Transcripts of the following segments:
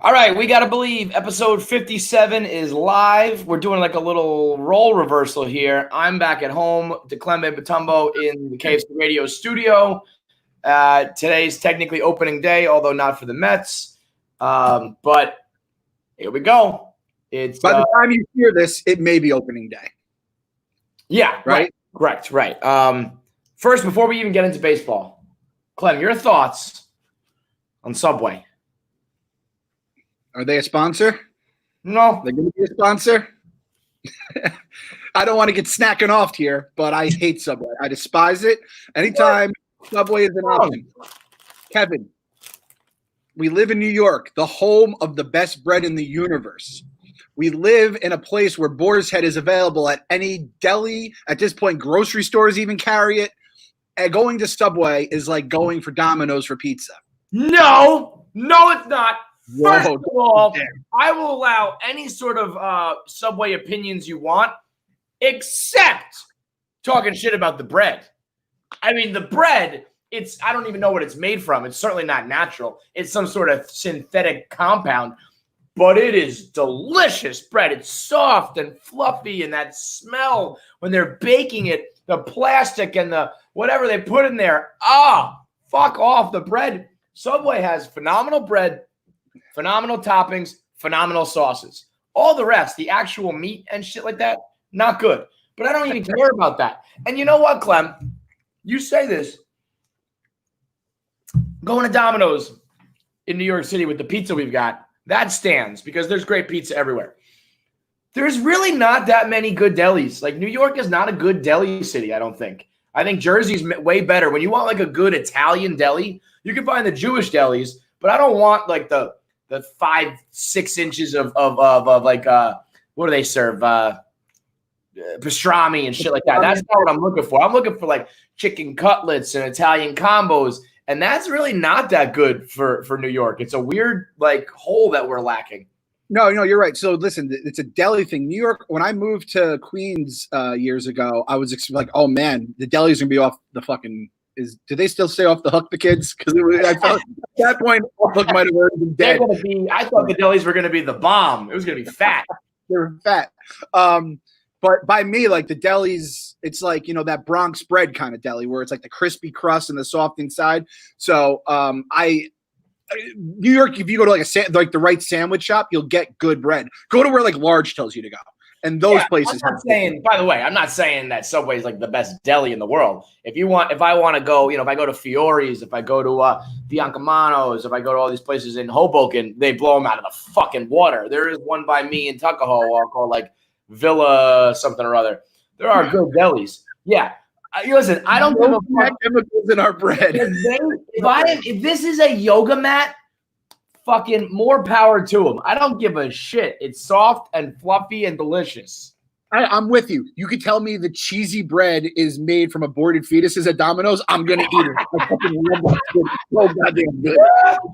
All right, we got to believe episode 57 is live. We're doing like a little role reversal here. I'm back at home, Declembe Batumbo in the KFC Radio studio. Today's technically opening day, although not for the Mets. But here we go. It's by the time you hear this, it may be opening day. Yeah, right. Correct, right. First, before we even get into baseball, Clem, your thoughts on Subway? Are they a sponsor? No. They're going to be a sponsor? I don't want to get snacking off here, but I hate Subway. I despise it. Anytime Subway is an option. Kevin, we live in New York, the home of the best bread in the universe. We live in a place where Boar's Head is available at any deli. At this point, grocery stores even carry it. And going to Subway is like going for Domino's for pizza. No, it's not. First Whoa, of all, I will allow any sort of Subway opinions you want, except talking shit about the bread. I mean, the bread, I don't even know what it's made from. It's certainly not natural. It's some sort of synthetic compound, but it is delicious bread. It's soft and fluffy, and that smell when they're baking it, the plastic and the whatever they put in there. Fuck off the bread. Subway has phenomenal bread, phenomenal toppings, phenomenal sauces. All the rest, the actual meat and shit like that, not good. But I don't even care about that. And you know what, Clem? You say this. Going to Domino's in New York City with the pizza we've got, that stands because there's great pizza everywhere. There's really not that many good delis. Like, New York is not a good deli city, I don't think. I think Jersey's way better. When you want like a good Italian deli, you can find the Jewish delis, but I don't want like the 5-6 inches of like what do they serve? Pastrami and shit like that. That's not what I'm looking for. I'm looking for like chicken cutlets and Italian combos, and that's really not that good for New York. It's a weird like hole that we're lacking. No, you're right. So listen, it's a deli thing. New York, when I moved to Queens years ago, I was like, oh man, the deli's gonna be off the fucking. Do they still stay off the hook, the kids? Because I thought at that point, off the hook might have already been dead. I thought the delis were going to be the bomb. It was going to be fat. They were fat. But by me, like the delis, it's like, that Bronx bread kind of deli where it's like the crispy crust and the soft inside. So New York, if you go to like the right sandwich shop, you'll get good bread. Go to where like Large tells you to go. And those places. By the way, I'm not saying that Subway is like the best deli in the world. If I want to go, if I go to Fiore's, if I go to Biancamano's, if I go to all these places in Hoboken, they blow them out of the fucking water. There is one by me in Tuckahoe called like Villa something or other. There are good delis. Yeah. Listen, I don't give a fuck. Chemicals in our bread. If this is a yoga mat, fucking more power to them. I don't give a shit. It's soft and fluffy and delicious. I'm with you. You could tell me the cheesy bread is made from aborted fetuses at Domino's. I'm going to eat it. I fucking love that. It's so goddamn good.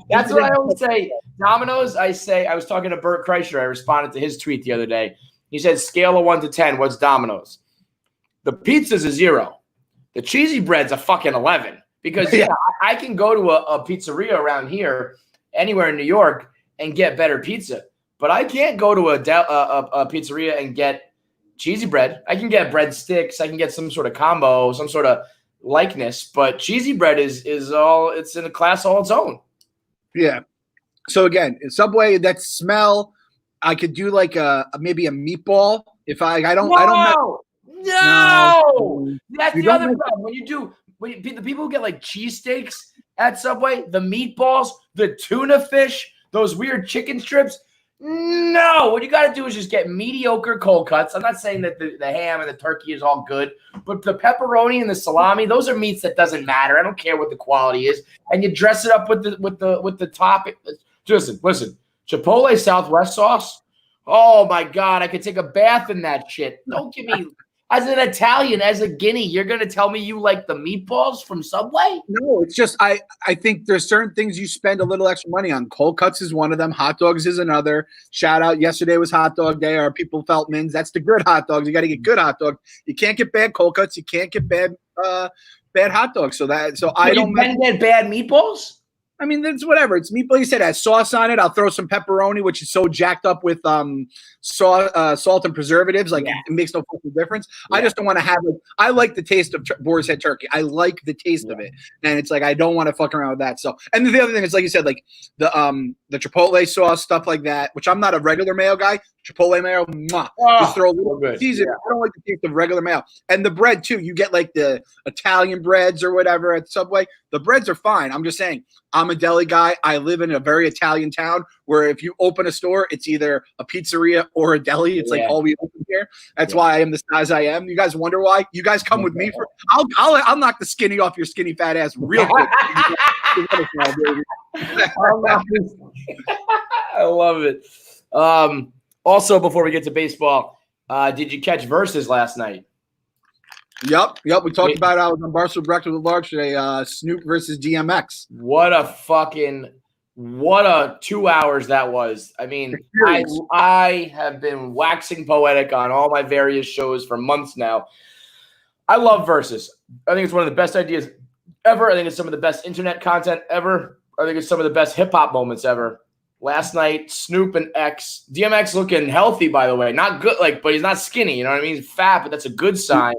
That's what I always say. Domino's, I was talking to Bert Kreischer. I responded to his tweet the other day. He said, scale of 1 to 10, what's Domino's? The pizza's a 0. The cheesy bread's a fucking 11. Because, I can go to a pizzeria around here anywhere in New York and get better pizza, but I can't go to a pizzeria and get cheesy bread. I can get breadsticks. I can get some sort of combo, some sort of likeness, but cheesy bread is it's in a class all its own. Yeah. So again, Subway, that smell, I could do like maybe a meatball if I don't. No. That's the other problem. When the people who get like cheesesteaks at Subway, the meatballs, the tuna fish, those weird chicken strips. No, what you got to do is just get mediocre cold cuts. I'm not saying that the ham and the turkey is all good, but the pepperoni and the salami, those are meats that doesn't matter. I don't care what the quality is, and you dress it up with the topping. Listen, Chipotle Southwest sauce. Oh my God, I could take a bath in that shit. Don't give me. As an Italian, as a Guinea, you're going to tell me you like the meatballs from Subway? No, it's just I think there's certain things you spend a little extra money on. Cold cuts is one of them. Hot dogs is another. Shout out, yesterday was hot dog day. Our people Feltmans. That's the good hot dogs. You got to get good hot dogs. You can't get bad cold cuts. You can't get bad hot dogs. So I don't get bad meatballs. I mean, it's whatever. It's meatball. You said it has sauce on it. I'll throw some pepperoni, which is so jacked up with salt and preservatives. Like, it makes no fucking difference. I just don't want to have it. I like the taste of boar's head turkey. I like the taste of it, and it's like I don't want to fuck around with that. So, and the other thing is, like you said, like the chipotle sauce, stuff like that. Which I'm not a regular mayo guy. Chipotle mayo, just throw a little season. I don't like the taste of regular mayo. And the bread too. You get like the Italian breads or whatever at Subway. The breads are fine. I'm just saying. I'm a deli guy. I live in a very Italian town where if you open a store, it's either a pizzeria or a deli. It's like all we open here. That's why I am the size I am. You guys wonder why? You guys come with me for. I'll knock the skinny off your skinny fat ass real quick. I love it. Also, before we get to baseball, did you catch Versus last night? Yep. We talked about it. I was on Barstool Breakfast with Large today. Snoop versus DMX. What a 2 hours that was. I mean, I have been waxing poetic on all my various shows for months now. I love Versus. I think it's one of the best ideas ever. I think it's some of the best internet content ever. I think it's some of the best hip hop moments ever. Last night, Snoop and X. DMX looking healthy, by the way. Not good, but he's not skinny. You know what I mean? He's fat, but that's a good sign.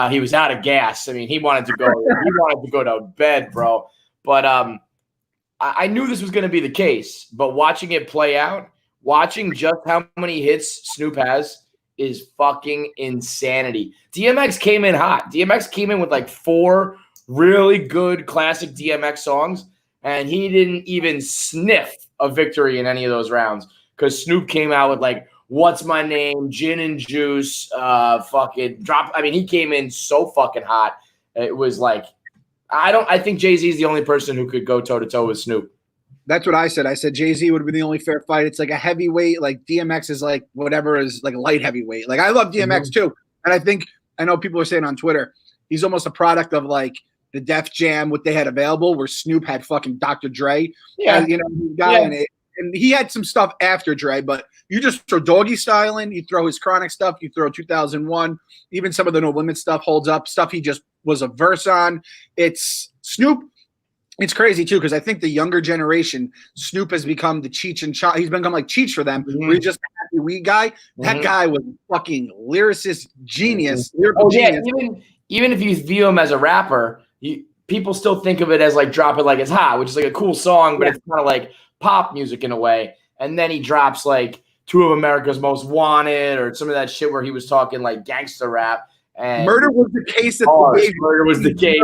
He was out of gas. I mean, he wanted to go. He wanted to go to bed, bro. But I knew this was going to be the case. But watching it play out, watching just how many hits Snoop has is fucking insanity. DMX came in hot. DMX came in with like 4 really good classic DMX songs, and he didn't even sniff a victory in any of those rounds because Snoop came out with like What's My Name, Gin and Juice, fucking drop. I mean, he came in so fucking hot. It was like, I think Jay-Z is the only person who could go toe to toe with Snoop. That's what I said. I said Jay-Z would be the only fair fight. It's like a heavyweight, like DMX is like whatever is like a light heavyweight. Like I love DMX too. And I know people are saying on Twitter, he's almost a product of like the Def Jam, what they had available, where Snoop had fucking Dr. Dre. Yeah. And he had some stuff after Dre, but you just throw Doggy Style in, you throw his Chronic stuff, you throw 2001, even some of the No Limit stuff holds up, stuff he just was a verse on. It's Snoop. It's crazy too, because I think the younger generation, Snoop has become the Cheech and Chong. He's become like Cheech for them. Where he's just a happy weed guy. That guy was fucking lyricist genius. Genius. Even if you view him as a rapper, people still think of it as like Drop It Like It's Hot, which is like a cool song, but it's kind of like pop music in a way. And then he drops like 2 of America's Most Wanted or some of that shit where he was talking like gangster rap. And Murder Was the Case. Murder Was the Case.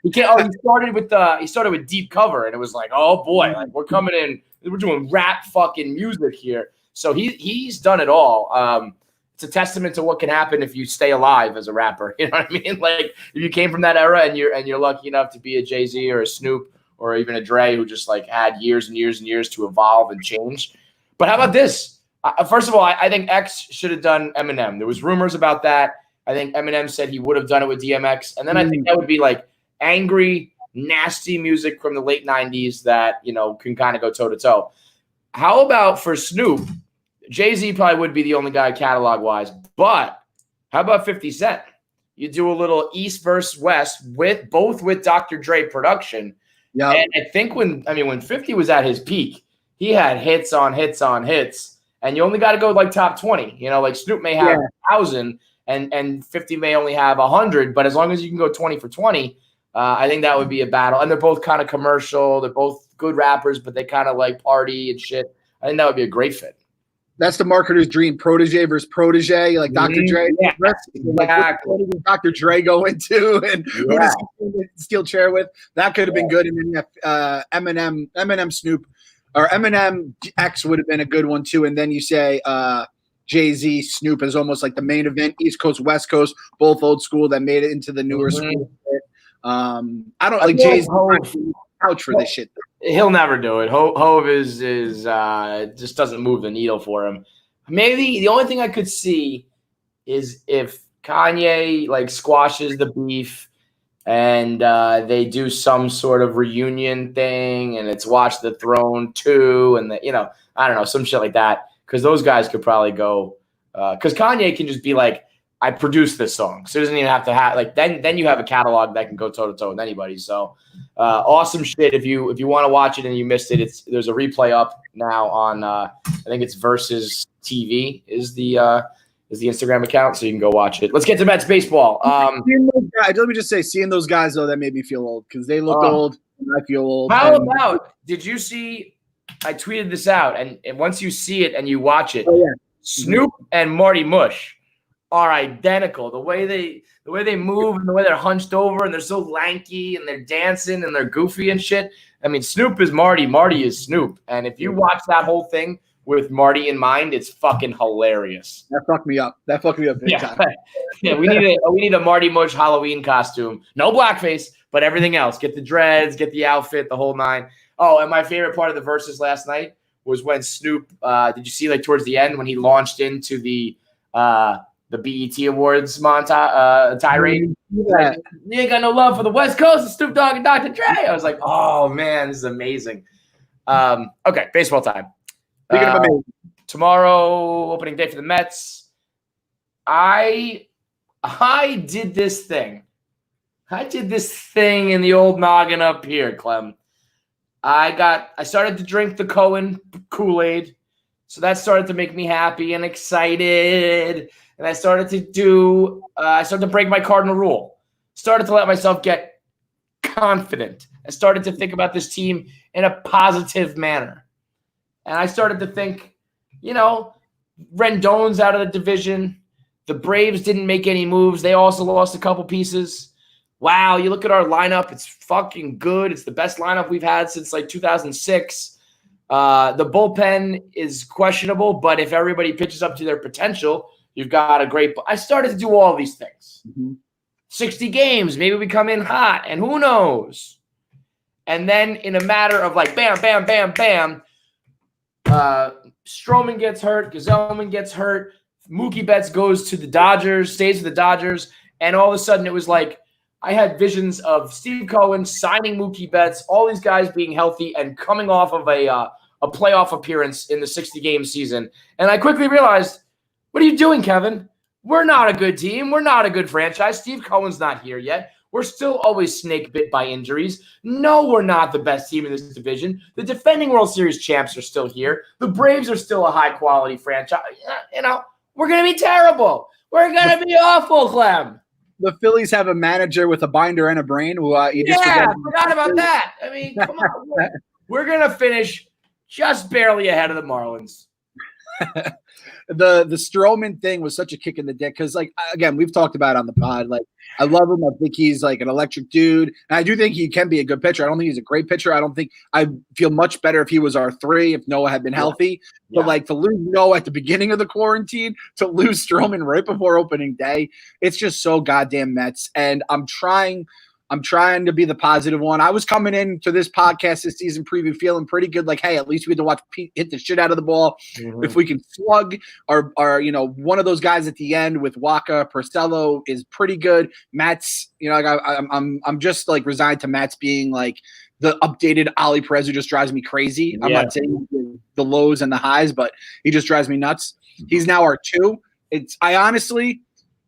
He started with Deep Cover, and it was like, oh boy, like we're coming in, we're doing rap fucking music here. So he's done it all. It's a testament to what can happen if you stay alive as a rapper. You know what I mean? Like if you came from that era and you're lucky enough to be a Jay-Z or a Snoop or even a Dre who just like had years and years and years to evolve and change. But how about this? First of all, I think X should have done Eminem. There was rumors about that. I think Eminem said he would have done it with DMX, and then I think that would be like angry, nasty music from the late 90s that, can kind of go toe-to-toe. How about for Snoop? Jay-Z probably would be the only guy catalog-wise, but how about 50 Cent? You do a little East versus West with Dr. Dre production. Yeah. And I think when 50 was at his peak, he had hits on hits on hits, and you only got to go like top 20. Like Snoop may have 1,000 and 50 may only have 100, but as long as you can go 20 for 20, I think that would be a battle. And they're both kind of commercial. They're both good rappers, but they kind of like party and shit. I think that would be a great fit. That's the marketer's dream. Protege versus protege, like Dr. Dre. Yeah, exactly. What does Dr. Dre go into, and who does he steal chair with? That could have been good. And then Eminem Snoop, or Eminem X would have been a good one too. And then you say Jay-Z Snoop is almost like the main event. East Coast, West Coast, both old school that made it into the newer school. I don't like Jay-Z couch for this shit. He'll never do it. Hove is just doesn't move the needle for him. Maybe the only thing I could see is if Kanye like squashes the beef and they do some sort of reunion thing and it's Watch the Throne 2 and I don't know, some shit like that, because those guys could probably go because Kanye can just be like I produced this song. So it doesn't even have to have like then you have a catalog that can go toe to toe with anybody. So awesome shit. If you want to watch it and you missed it, there's a replay up now on I think it's Versus TV is the Instagram account, so you can go watch it. Let's get to Mets baseball. Let me just say, seeing those guys though, that made me feel old because they look old and I feel old. How about did you see? I tweeted this out, and once you see it and you watch it, Snoop and Marty Mush are identical. The way they move and the way they're hunched over and they're so lanky and they're dancing and they're goofy and shit. I mean, Snoop is Marty. Marty is Snoop. And if you watch that whole thing with Marty in mind, it's fucking hilarious. That fucked me up. Big time. Yeah, we need a Marty Mush Halloween costume. No blackface, but everything else. Get the dreads, get the outfit, the whole nine. Oh, and my favorite part of the Versus last night was when Snoop. Did you see like towards the end when he launched into the BET Awards tirade? Yeah. You ain't got no love for the West Coast of Snoop Dogg and Dr. Dre. I was like, oh man, this is amazing. Okay, baseball time. Speaking of amazing. Tomorrow, opening day for the Mets. I did this thing. I did this thing in the old noggin up here, Clem. I started to drink the Cohen Kool-Aid. So that started to make me happy and excited. And I started to break my cardinal rule. Started to let myself get confident. I started to think about this team in a positive manner. And I started to think, Rendon's out of the division. The Braves didn't make any moves. They also lost a couple pieces. Wow, you look at our lineup. It's fucking good. It's the best lineup we've had since like 2006. The bullpen is questionable, but if everybody pitches up to their potential, you've got a great – I started to do all these things. 60 games, maybe we come in hot, and who knows? And then in a matter of like bam, bam, bam, bam, Stroman gets hurt, Gazelman gets hurt, Mookie Betts goes to the Dodgers, stays with the Dodgers, and all of a sudden it was like I had visions of Steve Cohen signing Mookie Betts, all these guys being healthy and coming off of a playoff appearance in the 60-game season. And I quickly realized, what are you doing, Kevin? We're not a good team. We're not a good franchise. Steve Cohen's not here yet. We're still always snake bit by injuries. No, we're not the best team in this division. The defending World Series champs are still here. The Braves are still a high-quality franchise. We're going to be terrible. We're going to be awful, Clem. The Phillies have a manager with a binder and a brain. Who you just forgot about that. I mean, come on. We're going to finish just barely ahead of the Marlins. The Stroman thing was such a kick in the dick because, like, again, we've talked about it on the pod. Like, I love him. I think he's like an electric dude. And I do think he can be a good pitcher. I don't think he's a great pitcher. I feel much better if he was our 3, if Noah had been healthy. But like to lose Noah at the beginning of the quarantine, to lose Stroman right before opening day, it's just so goddamn Mets. And I'm trying to be the positive one. I was coming into this podcast this season preview feeling pretty good. Like, hey, at least we had to watch Pete hit the shit out of the ball. Mm-hmm. If we can slug or one of those guys at the end with Waka, Porcello is pretty good. Matt's, like I'm just like resigned to Matt's being like the updated Ali Perez who just drives me crazy. I'm not saying the lows and the highs, but he just drives me nuts. Mm-hmm. He's now our 2.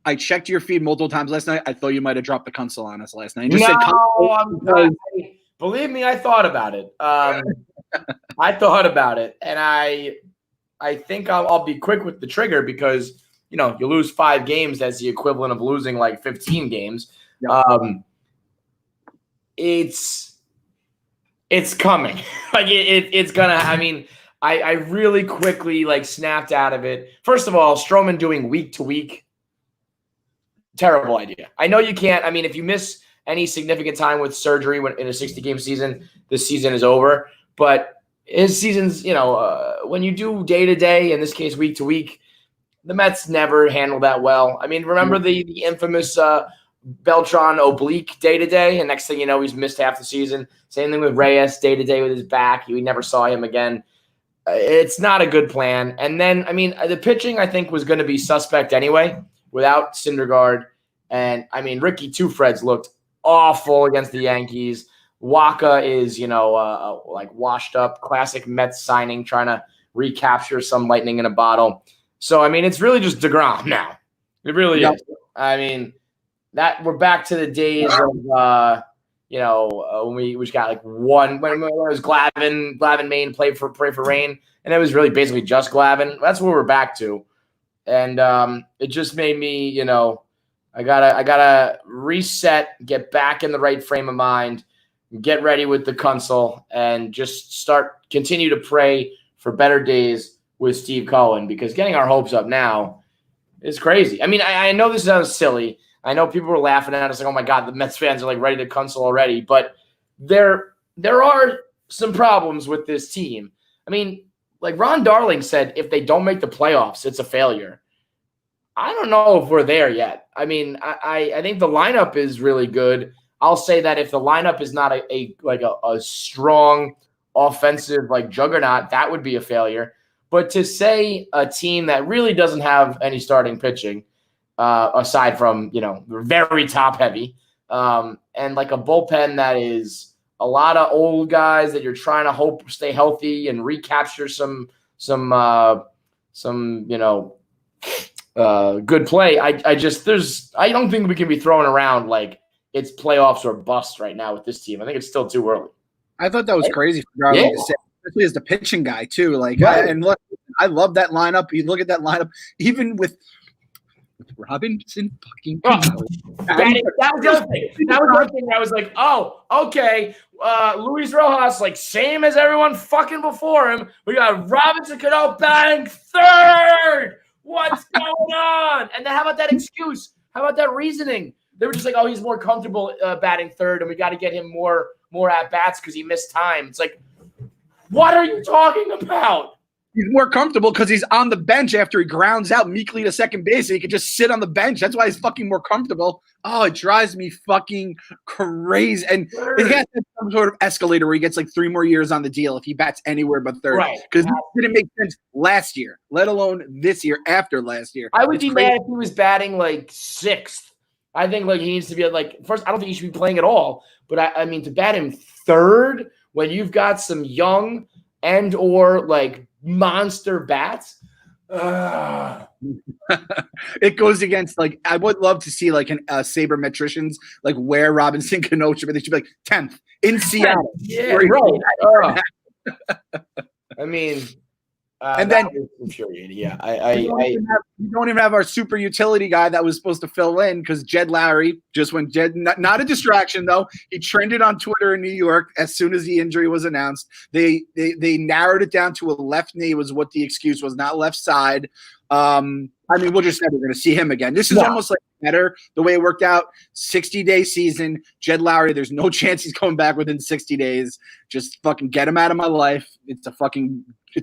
I checked your feed multiple times last night. I thought you might have dropped the console on us last night. Believe me, I thought about it. And I think I'll be quick with the trigger because you lose 5 games. That's the equivalent of losing like 15 games. Yep. It's coming. Like it's gonna. I mean, I really quickly like snapped out of it. First of all, Stroman doing week to week. Terrible idea. I know you can't. I mean, if you miss any significant time with surgery in a 60-game season, this season is over. But his seasons, when you do day to day, in this case week to week, the Mets never handle that well. I mean, remember the infamous Beltran oblique day to day, and next thing you know, he's missed half the season. Same thing with Reyes day to day with his back. We never saw him again. It's not a good plan. And then, I mean, the pitching I think was going to be suspect anyway. Without Syndergaard. And, I mean, Ricky Two-Freds looked awful against the Yankees. Waka is, like washed up, classic Mets signing, trying to recapture some lightning in a bottle. So, I mean, it's really just DeGrom now. It really Yep. is. I mean, that we're back to the days of when we got like one when it was Glavin Main pray for rain, and it was really basically just Glavin. That's what we're back to, and it just made me I gotta reset, get back in the right frame of mind, get ready with the console, and just continue to pray for better days with Steve Cohen, because getting our hopes up now is crazy. I mean, I know this sounds silly. I know people were laughing at us like, oh my God, the Mets fans are like ready to console already. But there are some problems with this team. I mean, like Ron Darling said, if they don't make the playoffs, it's a failure. I don't know if we're there yet. I mean, I think the lineup is really good. I'll say that if the lineup is not a strong offensive like juggernaut, that would be a failure. But to say a team that really doesn't have any starting pitching, aside from very top heavy, and like a bullpen that is a lot of old guys that you're trying to hope stay healthy and recapture some good play. I don't think we can be throwing around like it's playoffs or bust right now with this team. I think it's still too early. I thought that was crazy for Darling to say, especially as the pitching guy too. Like, right. And look, I love that lineup. You look at that lineup, even with Robinson fucking. That was the other thing. That was the other thing. I was like, oh, okay. Luis Rojas, like same as everyone fucking before him. We got Robinson Cano batting third. What's going on? And then how about that excuse? How about that reasoning? They were just like, oh, he's more comfortable batting third, and we got to get him more at bats because he missed time. It's like, what are you talking about? He's more comfortable because he's on the bench after he grounds out meekly to second base. So he could just sit on the bench. That's why he's fucking more comfortable. Oh, it drives me fucking crazy. And it has some sort of escalator where he gets like 3 more years on the deal if he bats anywhere but third. Right. Because it didn't make sense last year, let alone this year after last year. I would be mad if he was batting like 6th. I think like he needs to be like first. I don't think he should be playing at all. But I mean, to bat him third when you've got some young and or like monster bats. It goes against like I would love to see like an sabermetricians like where Robinson Cano should be. They should be like 10th in Seattle. Yeah, right. I mean, and then infuriating. Yeah, we don't even have our super utility guy that was supposed to fill in because Jed Lowry just went not a distraction though. He trended on Twitter in New York as soon as the injury was announced. They narrowed it down to a left knee was what the excuse was, not left side. I mean, we'll just say we're going to see him again. This is almost like better the way it worked out. 60-day season. Jed Lowry, there's no chance he's coming back within 60 days. Just fucking get him out of my life. It's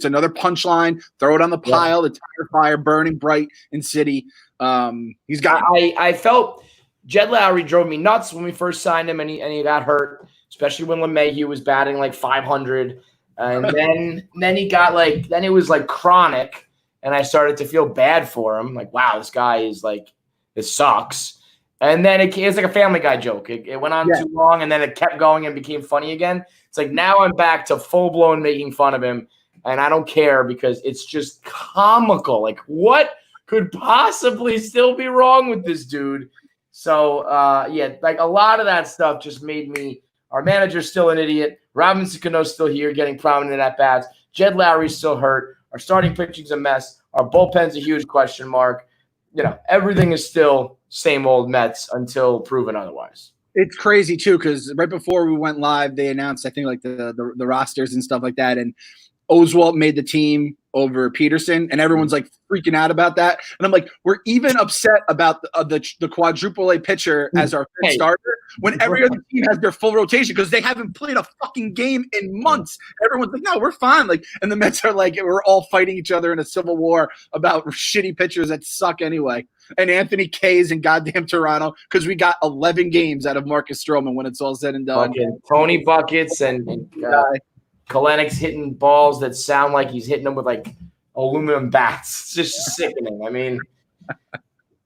another punchline. Throw it on the pile. The tire fire burning bright in city. He's got. I felt Jed Lowry drove me nuts when we first signed him, and he got hurt, especially when LeMahieu was batting like 500, and then he got then it was like chronic. And I started to feel bad for him. Like, wow, this guy is like, it sucks. And then it's like a Family Guy joke. It went on too long, and then it kept going and became funny again. It's like now I'm back to full-blown making fun of him, and I don't care because it's just comical. Like, what could possibly still be wrong with this dude? So, like a lot of that stuff just made me – our manager's still an idiot. Robinson Cano's still here getting prominent at bats. Jed Lowry's still hurt. Our starting pitching's a mess. Our bullpen's a huge question mark. Everything is still same old Mets until proven otherwise. It's crazy too because right before we went live, they announced I think like the rosters and stuff like that, and Oswalt made the team over Peterson, and everyone's like freaking out about that. And I'm like, we're even upset about the quadruple A pitcher as our fifth starter when every other team has their full rotation because they haven't played a fucking game in months. Everyone's like, no, we're fine. Like, and the Mets are like, we're all fighting each other in a civil war about shitty pitchers that suck anyway. And Anthony K's in goddamn Toronto because we got 11 games out of Marcus Stroman when it's all said and done. Tony buckets and Kalenic's hitting balls that sound like he's hitting them with like aluminum bats. It's just sickening. I mean,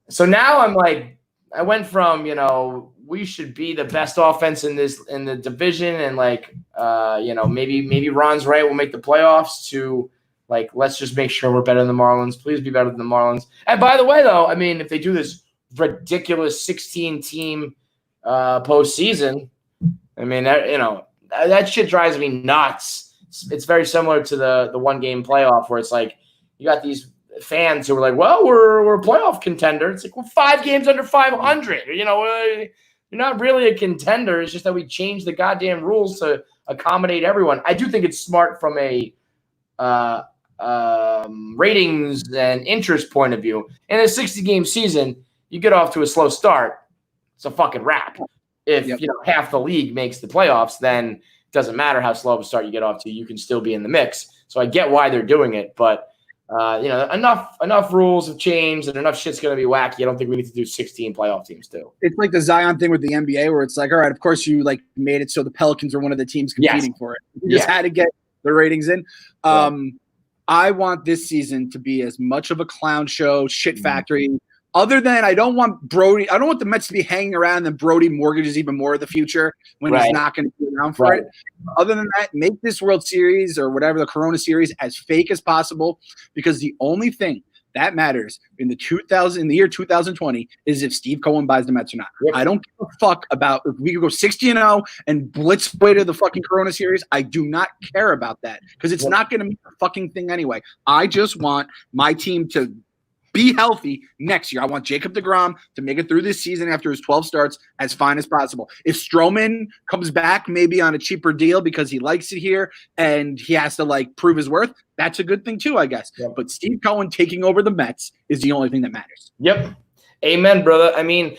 so now I'm like, I went from, we should be the best offense in the division and like, maybe Ron's right, we'll make the playoffs to Like, let's just make sure we're better than the Marlins. Please be better than the Marlins. And by the way, though, I mean, if they do this ridiculous 16-team postseason, I mean, that shit drives me nuts. It's very similar to the one-game playoff where it's like you got these fans who are like, well, we're a playoff contender. It's like, well, 5 games under 500. You're not really a contender. It's just that we changed the goddamn rules to accommodate everyone. I do think it's smart from a ratings and interest point of view. In a 60-game season, you get off to a slow start, it's a fucking wrap. If half the league makes the playoffs, then it doesn't matter how slow of a start you get off to. You can still be in the mix. So I get why they're doing it, but enough rules have changed and enough shit's going to be wacky. I don't think we need to do 16 playoff teams too. It's like the Zion thing with the NBA where it's like, all right, of course you like made it so the Pelicans are one of the teams competing for it. You just had to get the ratings in. I want this season to be as much of a clown show, shit factory. Other than I don't want the Mets to be hanging around and then Brody mortgages even more of the future when he's not going to be around for it. Other than that, make this World Series or whatever, the Corona Series, as fake as possible, because the only thing that matters in the year 2020 is if Steve Cohen buys the Mets or not. I don't give a fuck about if we could go 60-0 and blitz way to the fucking Corona Series. I do not care about that because it's not going to be a fucking thing anyway. I just want my team to be healthy next year. I want Jacob deGrom to make it through this season after his 12 starts as fine as possible. If Stroman comes back maybe on a cheaper deal because he likes it here and he has to prove his worth, that's a good thing too, I guess. Yep. But Steve Cohen taking over the Mets is the only thing that matters. Yep. Amen, brother. I mean,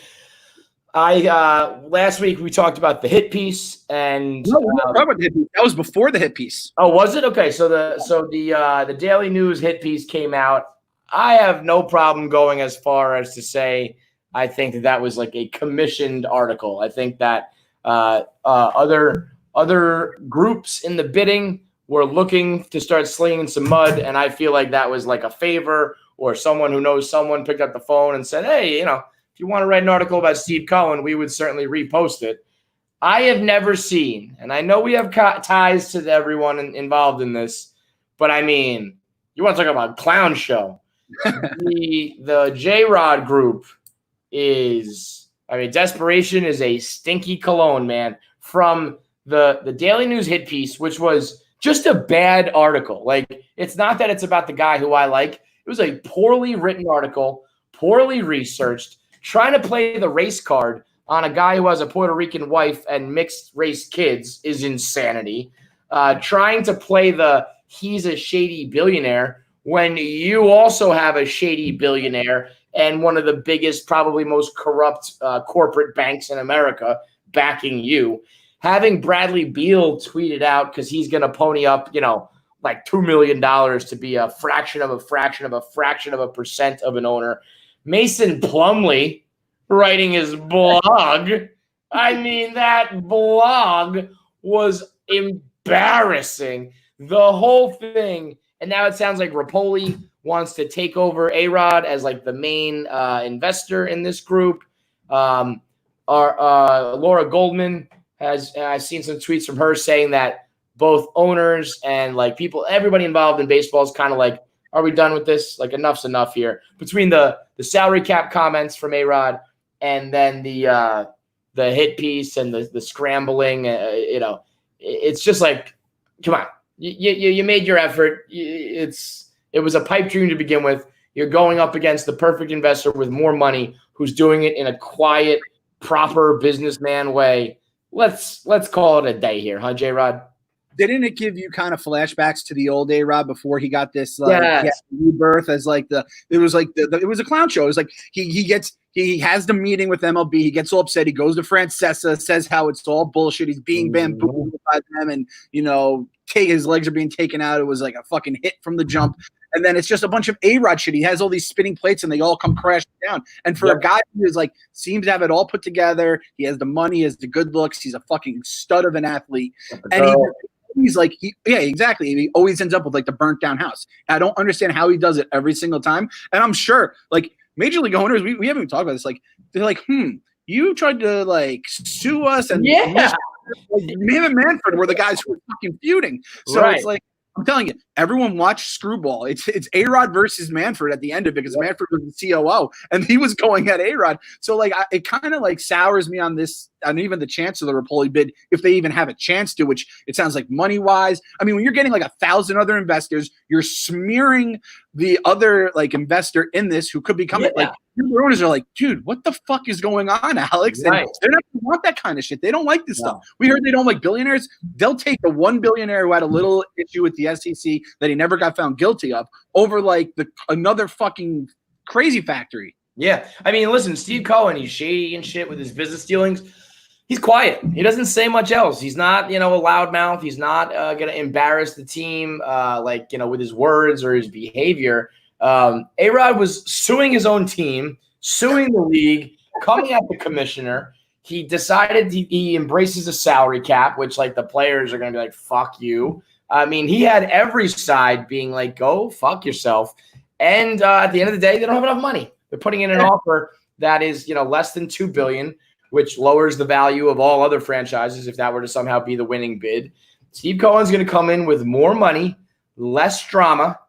last week we talked about the hit piece and no, about the hit piece. That was before the hit piece. Oh, was it? Okay. So the Daily News hit piece came out. I have no problem going as far as to say I think that was like a commissioned article. I think that other groups in the bidding were looking to start slinging some mud, and I feel like that was like a favor or someone who knows someone picked up the phone and said, hey, if you want to write an article about Steve Cohen, we would certainly repost it. I have never seen, and I know we have ties to everyone involved in this, but I mean, you want to talk about clown show. The J-Rod group is, desperation is a stinky cologne, man. From the Daily News hit piece, which was just a bad article. Like, it's not that it's about the guy who I like. It was a poorly written article, poorly researched, trying to play the race card on a guy who has a Puerto Rican wife and mixed race kids is insanity. Trying to play he's a shady billionaire when you also have a shady billionaire and one of the biggest, probably most corrupt corporate banks in America backing you. Having Bradley Beal tweeted out because he's going to pony up, like $2 million to be a fraction of a fraction of a fraction of a percent of an owner. Mason Plumlee writing his blog. That blog was embarrassing. The whole thing. And now it sounds like Rapoli wants to take over A-Rod as like the main investor in this group. Laura Goldman I've seen some tweets from her saying that both owners and like people, everybody involved in baseball is kind of like, are we done with this? Like enough's enough here. Between the salary cap comments from A-Rod and then the hit piece and the scrambling, it's just like, come on. You made your effort. It was a pipe dream to begin with. You're going up against the perfect investor with more money who's doing it in a quiet, proper businessman way. Let's call it a day here, huh, J-Rod? Didn't it give you kind of flashbacks to the old A-Rod before he got this rebirth as like it was a clown show. It was like he has the meeting with MLB. He gets all upset. He goes to Francesa, says how it's all bullshit. He's being bamboozled by them, and his legs are being taken out. It was like a fucking hit from the jump. And then it's just a bunch of A-Rod shit. He has all these spinning plates and they all come crashing down. And for a guy who is seems to have it all put together, he has the money, he has the good looks, he's a fucking stud of an athlete. And he's exactly. He always ends up with the burnt down house. I don't understand how he does it every single time. And I'm sure major league owners, we haven't even talked about this. They're like, you tried to sue us and Manfred were the guys who were fucking feuding. So it's like, I'm telling you, everyone watched Screwball. It's A-Rod versus Manfred at the end of it because Manfred was the COO and he was going at A-Rod. So like it kind of like sours me on this, on even the chance of the Rapoli bid, if they even have a chance to, which it sounds like money-wise. I mean, when you're getting like 1,000 other investors, you're smearing the other like investor in this who could be coming. Like your owners are like, dude, what the fuck is going on, Alex? And they're not going to want that kind of shit. They don't like this stuff. We heard they don't like billionaires. They'll take the one billionaire who had a little issue with the SEC that he never got found guilty of over like another fucking crazy factory. Yeah. I mean, listen, Steve Cohen, he's shady and shit with his business dealings. He's quiet. He doesn't say much else. He's not, a loudmouth. He's not going to embarrass the team, with his words or his behavior. A-Rod was suing his own team, suing the league, coming at the commissioner. He decided he embraces a salary cap, which like the players are going to be like, fuck you. I mean, he had every side being like, go fuck yourself. And at the end of the day, they don't have enough money. They're putting in an offer that is, less than $2 billion, which lowers the value of all other franchises if that were to somehow be the winning bid. Steve Cohen's going to come in with more money, less drama,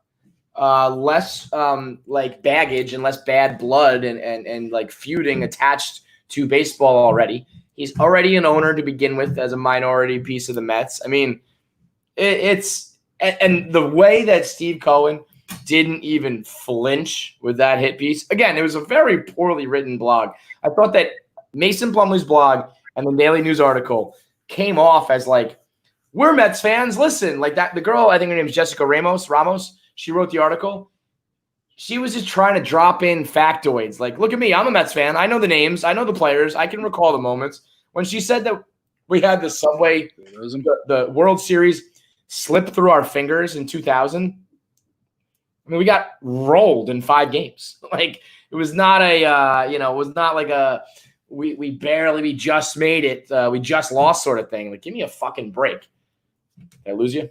less baggage and less bad blood and like feuding attached to baseball already. He's already an owner to begin with as a minority piece of the Mets. I mean, it's the way that Steve Cohen didn't even flinch with that hit piece. Again, it was a very poorly written blog. I thought that Mason Plumlee's blog and the Daily News article came off as like, we're Mets fans. Listen, like that. The girl, I think her name is Jessica Ramos. She wrote the article. She was just trying to drop in factoids. Like, look at me. I'm a Mets fan. I know the names. I know the players. I can recall the moments. When she said that we had the Subway, the World Series slip through our fingers in 2000, I mean, we got rolled in 5 games. Like, it was not it was not like a we just made it. We just lost sort of thing. Like, give me a fucking break. Did I lose you?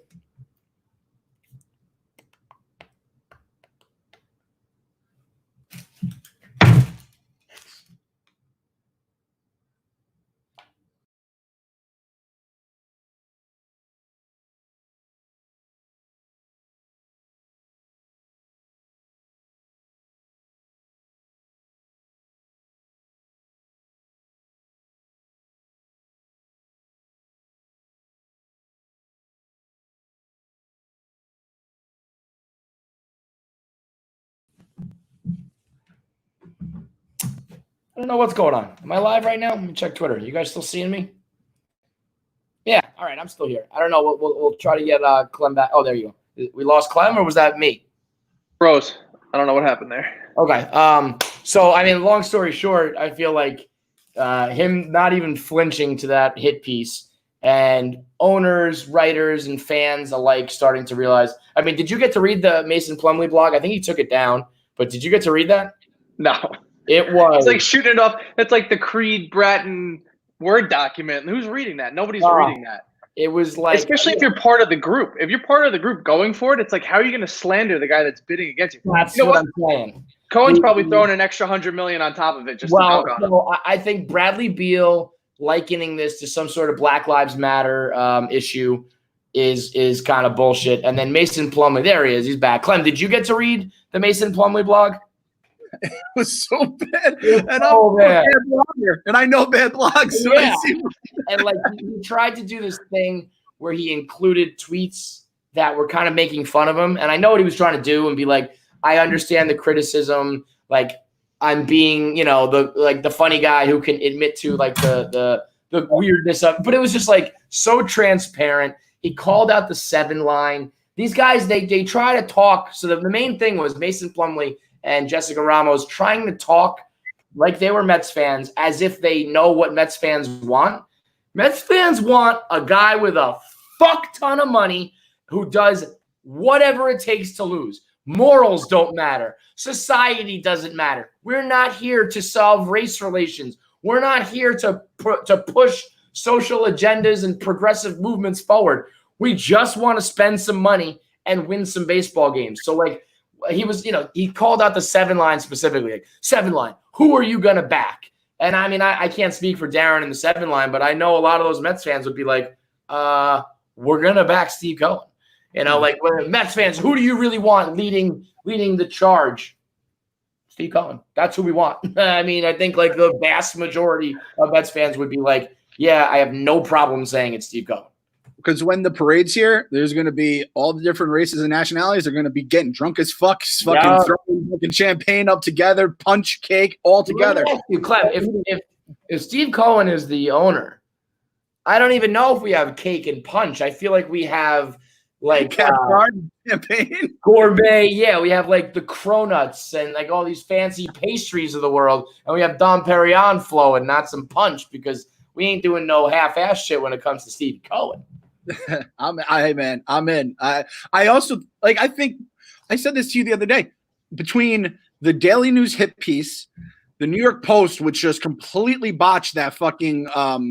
I don't know what's going on. Am I live right now? Let me check Twitter. You guys still seeing me? Yeah. All right. I'm still here. I don't know. We'll try to get Clem back. Oh, there you go. We lost Clem, or was that me? Rose. I don't know what happened there. Okay. So, I mean, long story short, I feel like him not even flinching to that hit piece and owners, writers, and fans alike starting to realize. I mean, did you get to read the Mason Plumlee blog? I think he took it down, but did you get to read that? No. It was. It's like shooting it off. It's like the Creed Bratton Word document. Who's reading that? Nobody's reading that. It was like, especially if you're part of the group. If you're part of the group going for it, it's like, how are you going to slander the guy that's bidding against you? That's what I'm saying. Cohen's probably throwing an extra $100 million on top of it just to dunk on him. I think Bradley Beal likening this to some sort of Black Lives Matter issue is kind of bullshit. And then Mason Plumlee, there he is. He's back. Clem, did you get to read the Mason Plumlee blog? It was so bad. And I'm a bad blogger. And I know bad blogs. So yeah. And like he tried to do this thing where he included tweets that were kind of making fun of him. And I know what he was trying to do and be like, I understand the criticism. Like I'm being, the funny guy who can admit to like the weirdness of, but it was just like so transparent. He called out the 7 line. These guys, they try to talk. So the main thing was Mason Plumlee and Jessica Ramos trying to talk like they were Mets fans as if they know what Mets fans want. Mets fans want a guy with a fuck ton of money who does whatever it takes to lose. Morals don't matter. Society doesn't matter. We're not here to solve race relations. We're not here to push social agendas and progressive movements forward. We just want to spend some money and win some baseball games. So like, he was, he called out the 7 line specifically, like 7 line. Who are you going to back? And I mean, I can't speak for Darren in the 7 line, but I know a lot of those Mets fans would be like, we're going to back Steve Cohen. Like when Mets fans, who do you really want leading the charge? Steve Cohen. That's who we want. I mean, I think like the vast majority of Mets fans would be like, yeah, I have no problem saying it's Steve Cohen. Because when the parade's here, there's going to be all the different races and nationalities are going to be getting drunk as fuck, fucking throwing fucking champagne up together, punch cake all together. You, Clem, if Steve Cohen is the owner, I don't even know if we have cake and punch. I feel like we have like champagne, gourmet. Yeah, we have like the cronuts and like all these fancy pastries of the world, and we have Dom Perignon flowing, not some punch, because we ain't doing no half-ass shit when it comes to Steve Cohen. I'm in. I also like. I think I said this to you the other day. Between the Daily News hit piece, the New York Post, which just completely botched that fucking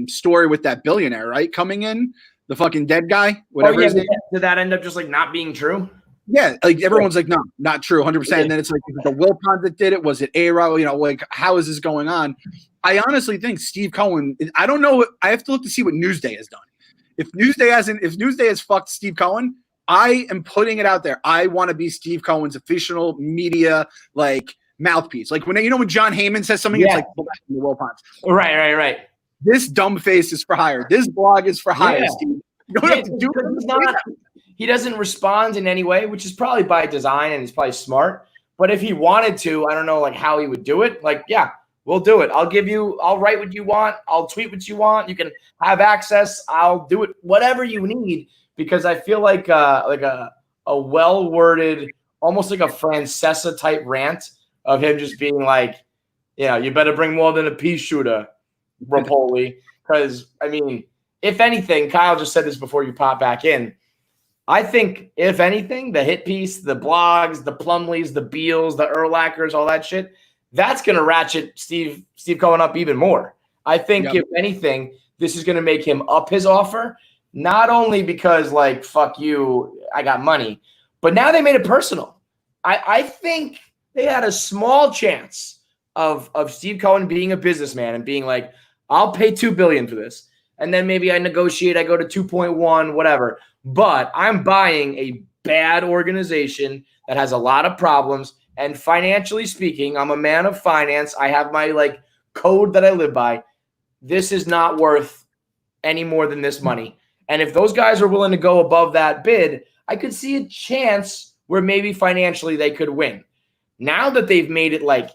story with that billionaire, right? Coming in, the fucking dead guy, whatever his name. Did that end up just like not being true? Yeah, like everyone's like, no, not true, 100%. And then it's like the Wilpon that did it. Was it A-Rod? Like how is this going on? I honestly think Steve Cohen. I don't know. I have to look to see what Newsday has done. If Newsday has fucked Steve Cohen, I am putting it out there. I want to be Steve Cohen's official media like mouthpiece. Like when John Heyman says something, it's like the Wilpons. Right. This dumb face is for hire. This blog is for hire, Steve. You don't have to do it. He doesn't respond in any way, which is probably by design and he's probably smart. But if he wanted to, I don't know like how he would do it. Like, yeah, we'll do it. I'll write what you want. I'll tweet what you want. You can have access. I'll do it, whatever you need, because I feel like a well-worded, almost like a Francesa type rant of him just being like, you better bring more than a pea shooter, Rapoli. Because, I mean, if anything, Kyle just said this before you pop back in, I think, if anything, the hit piece, the blogs, the Plumleys, the Beals, the Urlachers, all that shit, that's going to ratchet Steve Cohen up even more. I think, if anything, this is going to make him up his offer, not only because, like, fuck you, I got money, but now they made it personal. I think they had a small chance of Steve Cohen being a businessman and being like, I'll pay $2 billion for this. And then maybe I negotiate, I go to 2.1, whatever. But I'm buying a bad organization that has a lot of problems. And financially speaking, I'm a man of finance. I have my like code that I live by. This is not worth any more than this money. And if those guys are willing to go above that bid, I could see a chance where maybe financially they could win. Now that they've made it like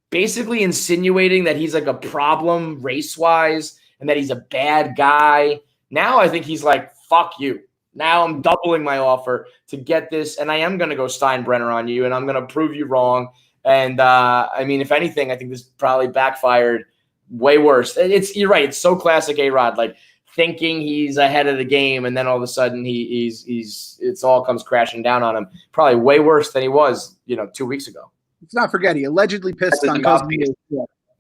basically insinuating that he's like a problem race-wise and that he's a bad guy, now I think he's like, fuck you. Now I'm doubling my offer to get this, and I am going to go Steinbrenner on you, and I'm going to prove you wrong. And, I mean, if anything, I think this probably backfired way worse. You're right. It's so classic A-Rod, like thinking he's ahead of the game, and then all of a sudden it's all comes crashing down on him. Probably way worse than he was, 2 weeks ago. Let's not forget, he allegedly pissed on Cosby.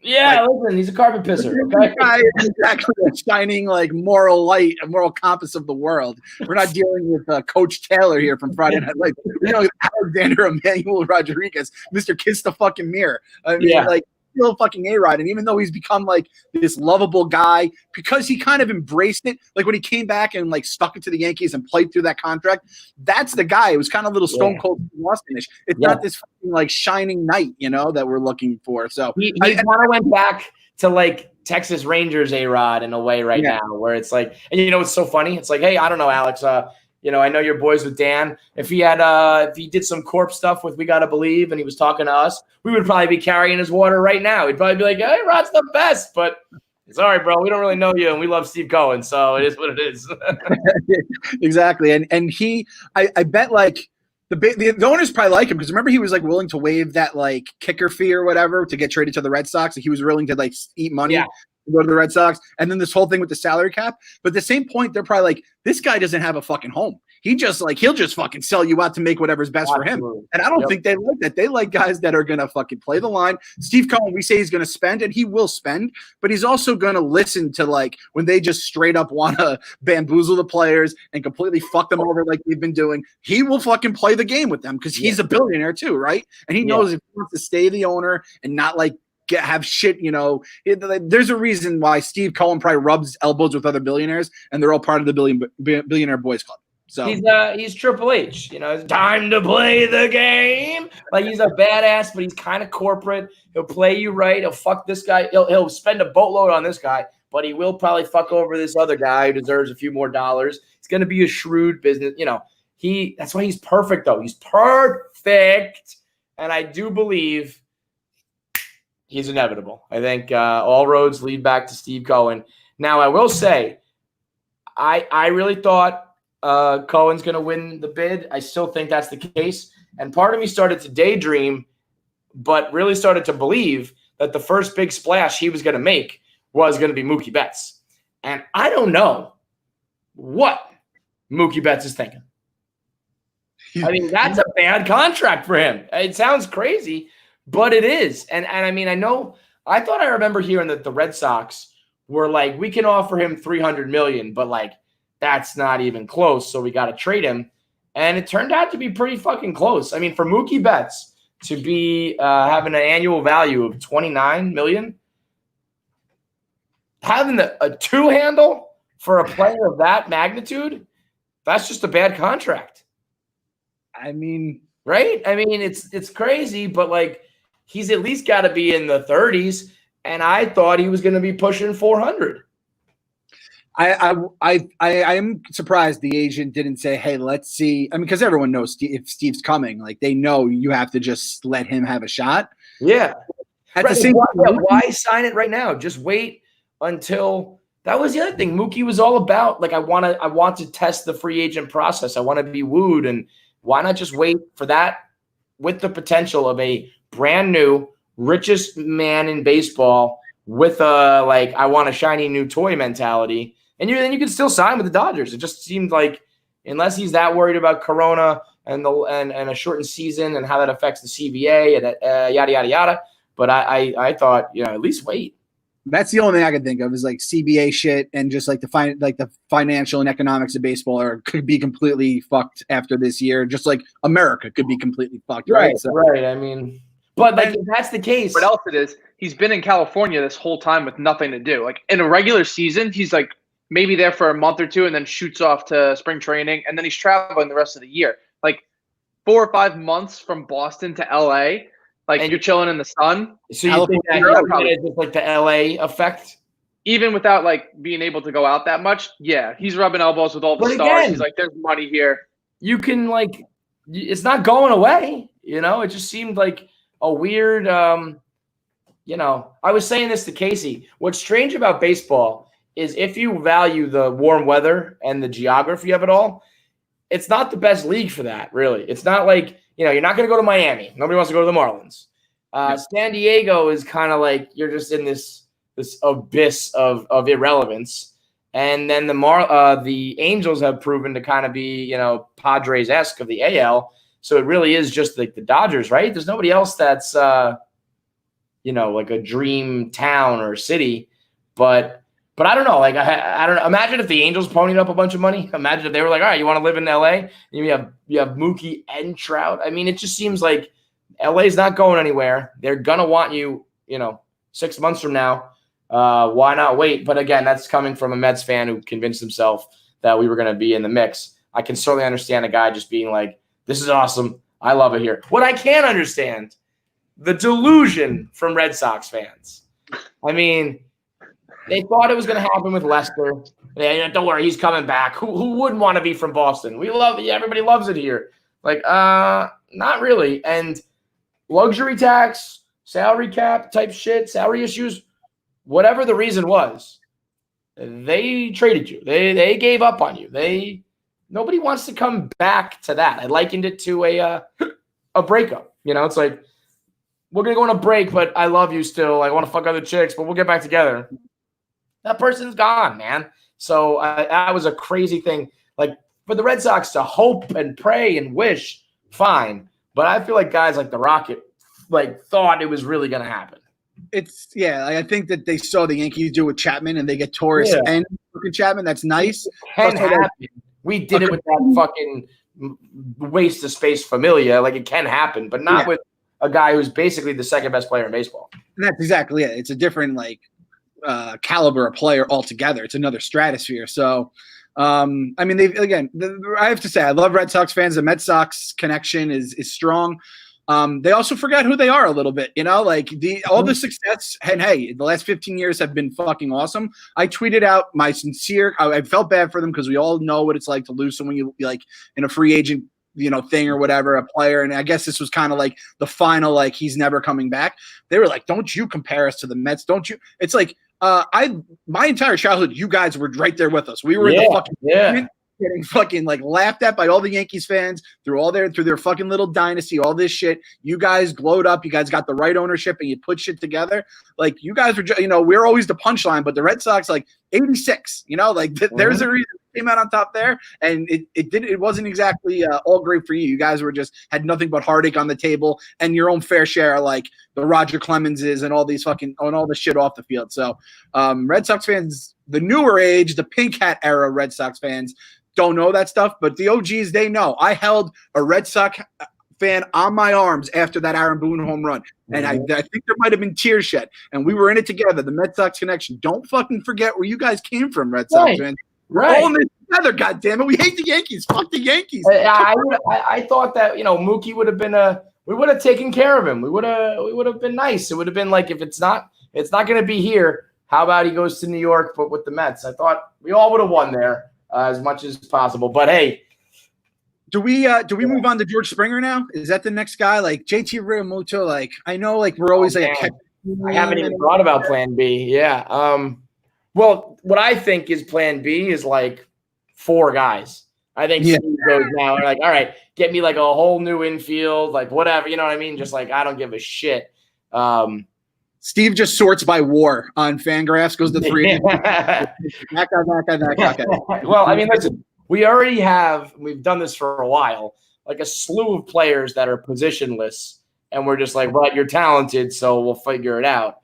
Yeah, listen, he's a carpet pisser. Okay? Guy is exactly a shining like moral light, a moral compass of the world. We're not dealing with Coach Taylor here from Friday Night Lights. Alexander Emmanuel Rodriguez, Mr. Kiss the fucking mirror. I mean, like still fucking A-Rod. And even though he's become like this lovable guy, because he kind of embraced it, like when he came back and like stuck it to the Yankees and played through that contract, that's the guy. It was kind of a little Stone Cold Austin-ish. It's not this fucking like shining knight, that we're looking for. So he kind of went back to like Texas Rangers A-Rod in a way now, where it's like, and it's so funny. It's like, hey, I don't know, Alex, I know you're boys with Dan. If he did some corp stuff with We Gotta Believe and he was talking to us, we would probably be carrying his water right now. He'd probably be like, hey, Rod's the best, but sorry, bro, we don't really know you and we love Steve Cohen, so it is what it is. Exactly. And he, I bet like the owners probably like him because remember he was like willing to waive that like kicker fee or whatever to get traded to the Red Sox. Like, he was willing to like eat money. Yeah. Go to the Red Sox, and then this whole thing with the salary cap. But at the same point, they're probably like, this guy doesn't have a fucking home. He'll just fucking sell you out to make whatever's best for him. And I don't think they like that. They like guys that are going to fucking play the line. Steve Cohen, we say he's going to spend, and he will spend, but he's also going to listen to like when they just straight up want to bamboozle the players and completely fuck them over like they've been doing. He will fucking play the game with them because he's a billionaire too, right? And he knows if he wants to stay the owner and not like have shit, there's a reason why Steve Cohen probably rubs elbows with other billionaires, and they're all part of the billionaire boys club. So he's Triple H. It's time to play the game. Like he's a badass, but he's kind of corporate. He'll play you right. He'll fuck this guy. He'll spend a boatload on this guy, but he will probably fuck over this other guy who deserves a few more dollars. It's going to be a shrewd business. That's why he's perfect, though. He's perfect, and I do believe he's inevitable. I think all roads lead back to Steve Cohen. Now, I will say, I really thought Cohen's going to win the bid. I still think that's the case. And part of me started to daydream, but really started to believe that the first big splash he was going to make was going to be Mookie Betts. And I don't know what Mookie Betts is thinking. I mean, that's a bad contract for him. It sounds crazy, but it is. And I mean, I thought I remember hearing that the Red Sox were like, we can offer him $300 million, but like, that's not even close. So we got to trade him. And it turned out to be pretty fucking close. I mean, for Mookie Betts to be having an annual value of $29 million, having a two handle for a player of that magnitude, that's just a bad contract. I mean, right? I mean, it's crazy, but like he's at least got to be in the 30s, and I thought he was going to be pushing 400. I am surprised the agent didn't say, "Hey, let's see." I mean, because everyone knows if Steve's coming, like they know you have to just let him have a shot. Yeah. At the same time, why sign it right now? Just wait until. That was the other thing. Mookie was all about like I want to test the free agent process. I want to be wooed, and why not just wait for that with the potential of a brand new richest man in baseball with a like I want a shiny new toy mentality. And then you can still sign with the Dodgers. It just seemed like unless he's that worried about Corona and a shortened season and how that affects the CBA and yada yada yada. But I thought at least wait. That's the only thing I can think of is like CBA shit and just like the financial and economics of baseball could be completely fucked after this year. Just like America could be completely fucked, right? Right. I mean, but like if that's the case, what else it is? He's been in California this whole time with nothing to do. Like in a regular season, he's like maybe there for a month or two and then shoots off to spring training, and then he's traveling the rest of the year. Like 4 or 5 months from Boston to LA, like and you're chilling in the sun. So you think that is just like the LA effect? Even without like being able to go out that much, yeah, he's rubbing elbows with all the stars. He's like, there's money here. You can like, it's not going away. It just seemed like a weird, I was saying this to Casey. What's strange about baseball is if you value the warm weather and the geography of it all, it's not the best league for that, really. It's not like, you're not going to go to Miami. Nobody wants to go to the Marlins. San Diego is kind of like you're just in this abyss of irrelevance. And then the Angels have proven to kind of be, Padres-esque of the AL. So it really is just like the Dodgers, right? There's nobody else that's, like a dream town or city. But I don't know. Like I don't know. Imagine if the Angels ponied up a bunch of money. Imagine if they were like, all right, you want to live in LA? And you have Mookie and Trout. I mean, it just seems like LA's not going anywhere. They're gonna want you, 6 months from now. Why not wait? But again, that's coming from a Mets fan who convinced himself that we were gonna be in the mix. I can certainly understand a guy just being like, this is awesome. I love it here. What I can't understand, the delusion from Red Sox fans. I mean, they thought it was going to happen with Lester. Don't worry, he's coming back. Who wouldn't want to be from Boston? We love it. Everybody loves it here. Like, not really. And luxury tax, salary cap type shit, salary issues, whatever the reason was, they traded you. They gave up on you. Nobody wants to come back to that. I likened it to a breakup. It's like, we're going to go on a break, but I love you still. I want to fuck other chicks, but we'll get back together. That person's gone, man. So that was a crazy thing. Like for the Red Sox to hope and pray and wish, fine. But I feel like guys like the Rocket thought it was really going to happen. I think that they saw the Yankees do with Chapman and they get Torres and Chapman. That's nice. It can happen. We did it with that fucking waste of space Familia. Like it can happen, but not with a guy who's basically the second best player in baseball. And that's exactly it. It's a different caliber of player altogether. It's another stratosphere. So, I mean, I have to say, I love Red Sox fans. The Met Sox connection is strong. They also forgot who they are a little bit, like all the success. And hey, the last 15 years have been fucking awesome. I tweeted out my I felt bad for them because we all know what it's like to lose someone you like in a free agent, thing or whatever, a player. And I guess this was kind of like the final, like he's never coming back. They were like, don't you compare us to the Mets. Don't you? It's like, my entire childhood, you guys were right there with us. We were in the fucking getting fucking like laughed at by all the Yankees fans through their fucking little dynasty, all this shit. You guys glowed up. You guys got the right ownership and you put shit together. Like you guys were, we're always the punchline, but the Red Sox, like 86, there's a reason it came out on top there. And it wasn't exactly all great for you. You guys were had nothing but heartache on the table and your own fair share of like the Roger Clemenses and all these fucking, on all the shit off the field. So Red Sox fans, the newer age, the pink hat era Red Sox fans, don't know that stuff, but the OGs, they know. I held a Red Sox fan on my arms after that Aaron Boone home run, and I think there might have been tears shed, and we were in it together, the Red Sox connection. Don't fucking forget where you guys came from, Red Sox fans. Right. All in this together, goddammit. We hate the Yankees. Fuck the Yankees. I thought that, Mookie would have been we would have taken care of him. We would have been nice. It would have been like, if it's not going to be here, how about he goes to New York, but with the Mets? I thought we all would have won there. As much as possible, but hey, do we move on to George Springer now? Is that the next guy? Like JT Realmuto? Like I know, like we're always I haven't even thought about Plan B. Yeah. Well, what I think is Plan B is like 4 guys. I think Steve goes now. Like, all right, get me like a whole new infield, like whatever. You know what I mean? Just like I don't give a shit. Steve just sorts by war on Fangraphs, goes to 3. That guy. Well, I mean, listen, we've done this for a while, like a slew of players that are positionless, and we're just like, well, you're talented, so we'll figure it out.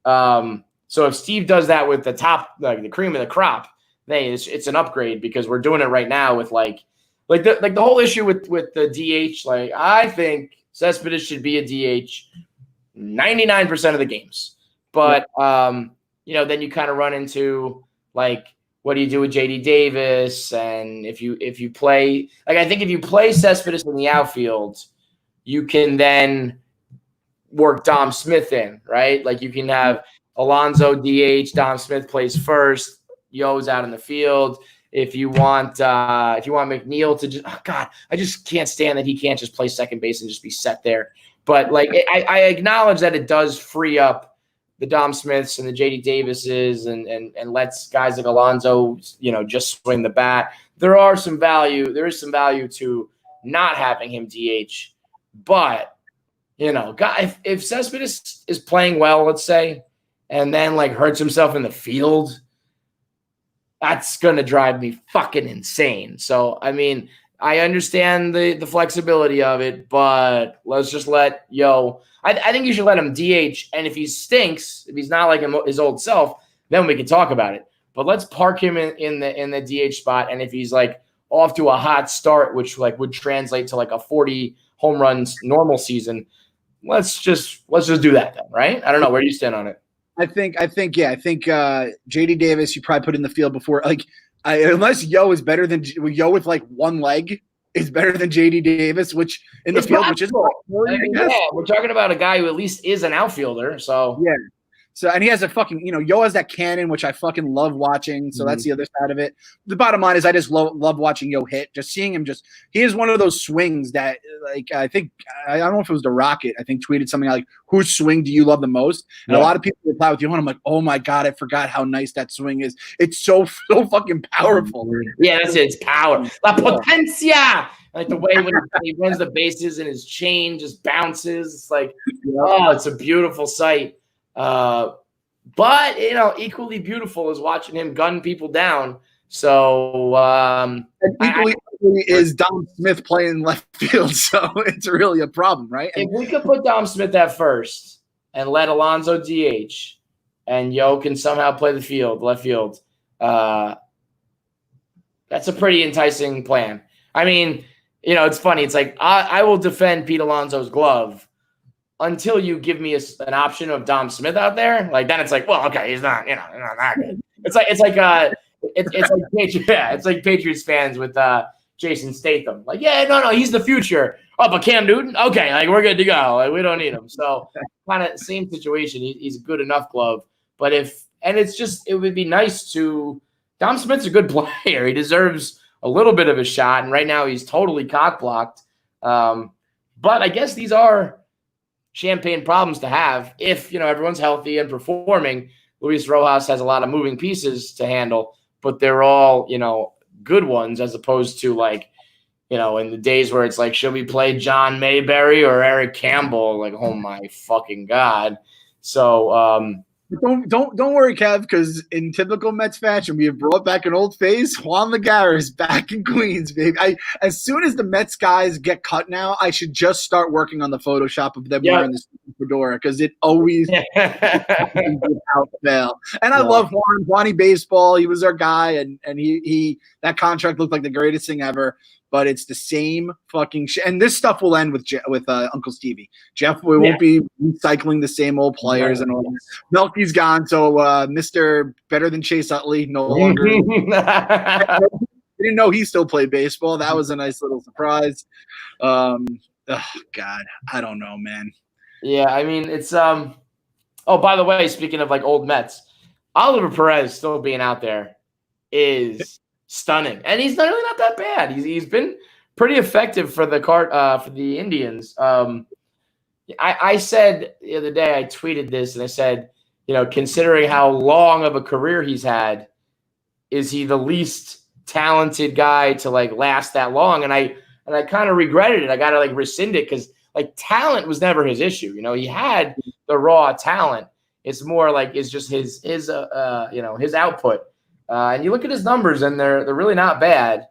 So if Steve does that with the top, like the cream of the crop, then it's an upgrade because we're doing it right now with like the whole issue with the DH. Like I think Cespedes should be a DH 99% of the games. But, then you kind of run into, like, what do you do with J.D. Davis? And if you play – like, I think if you play Cespedes in the outfield, you can then work Dom Smith in, right? Like, you can have Alonso DH, Dom Smith plays first, Yo's out in the field. If you want McNeil to just – oh, God, I just can't stand that he can't just play second base and just be set there. But like I acknowledge that it does free up the Dom Smiths and the JD Davises and lets guys like Alonso, just swing the bat. There is some value to not having him DH. But, if Cespedes is playing well, let's say, and then like hurts himself in the field, that's gonna drive me fucking insane. So I mean, I understand the flexibility of it, but let's just let I think you should let him DH, and if he stinks, if he's not like his old self, then we can talk about it. But let's park him in the DH spot, and if he's like off to a hot start, which like would translate to like a 40 home runs normal season, let's just do that then, right? I don't know, where do you stand on it? I think JD Davis you probably put in the field before, like. Unless Yo is better than Yo with like one leg is better than JD Davis, which in the field, which is we're talking about a guy who at least is an outfielder. So yeah. So and he has a fucking Yo has that cannon, which I fucking love watching. So that's the other side of it. The bottom line is I just love watching Yo hit. Just seeing him he is one of those swings that like I think I don't know if it was the Rocket. I think tweeted something like, "Whose swing do you love the most?" And a lot of people reply with Yo, and I'm like, "Oh my god, I forgot how nice that swing is. It's so fucking powerful." Yeah, that's it. It's power. La potencia. Like the way when he runs the bases and his chain just bounces. It's like, it's a beautiful sight. But equally beautiful is watching him gun people down. So equally is Dom Smith playing left field, so it's really a problem, right? If we could put Dom Smith at first and let Alonso DH, and Yo can somehow play the left field, that's a pretty enticing plan. I mean, it's funny. It's like I will defend Pete Alonso's glove until you give me an option of Dom Smith out there, like then it's like, well, okay, he's not that good. It's like it's like Patriots fans with Jason Statham. Like, yeah, no, he's the future. Oh, but Cam Newton, okay, like we're good to go. Like we don't need him. So kind of same situation. He's a good enough glove, but it would be nice to. Dom Smith's a good player. He deserves a little bit of a shot, and right now he's totally cock blocked. But I guess these are champagne problems to have if everyone's healthy and performing. Luis Rojas has a lot of moving pieces to handle, but they're all good ones as opposed to in the days where it's like, should we play John Mayberry or Eric Campbell? Like, oh my fucking God. So don't worry, Kev, because in typical Mets fashion, we have brought back an old face. Juan Lagares is back in Queens, baby. As soon as the Mets guys get cut now, I should just start working on the Photoshop of them wearing this fedora because it always without fail. And I love Juan. Juani baseball. He was our guy, and he that contract looked like the greatest thing ever. But it's the same fucking shit. And this stuff will end with Uncle Stevie. Jeff, we won't be recycling the same old players and all that. Melky's gone, so Mr. Better Than Chase Utley no longer. I didn't know he still played baseball. That was a nice little surprise. Oh, God. I don't know, man. Yeah, I mean, it's oh, by the way, speaking of old Mets, Oliver Perez still being out there is stunning, and he's really not that bad. He's been pretty effective for the Indians. I said the other day, I tweeted this, and I said, considering how long of a career he's had, is he the least talented guy to last that long? And I kind of regretted it. I got to rescind it because talent was never his issue. He had the raw talent. It's more it's just his output. And you look at his numbers, and they're really not bad,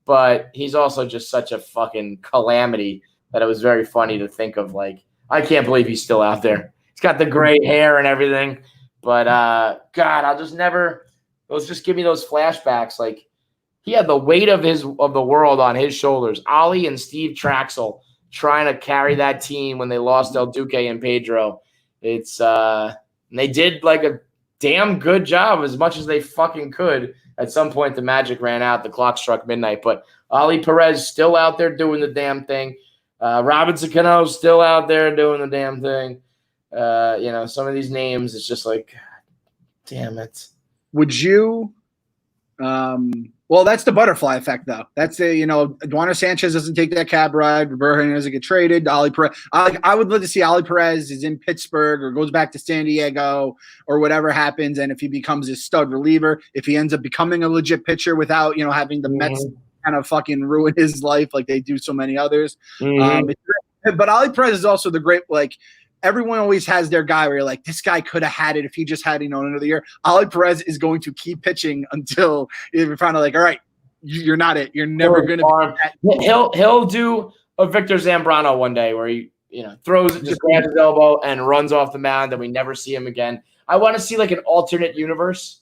but he's also just such a fucking calamity that it was very funny to think of. I can't believe he's still out there. He's got the gray hair and everything, but God, I'll just never. Those just give me those flashbacks. He had the weight of the world on his shoulders. Ollie and Steve Traxel trying to carry that team when they lost El Duque and Pedro. It's and they did a damn good job as much as they fucking could. At some point, the magic ran out. The clock struck midnight. But Ali Perez still out there doing the damn thing. Robinson Cano still out there doing the damn thing. Some of these names, it's just God damn it. Would you well, that's the butterfly effect, though. That's Eduardo Sanchez doesn't take that cab ride. Roberto doesn't get traded. Ali Perez. I would love to see Ali Perez is in Pittsburgh or goes back to San Diego or whatever happens. And if he becomes a stud reliever, if he ends up becoming a legit pitcher without having the Mets kind of fucking ruin his life like they do so many others. But Ali Perez is also the great everyone always has their guy where you're this guy could have had it if he just had, another year. Ali Perez is going to keep pitching until you're finally all right, you're not it. You're never going to. He'll do a Victor Zambrano one day where he, throws it, just grabs his elbow and runs off the mound, and we never see him again. I want to see an alternate universe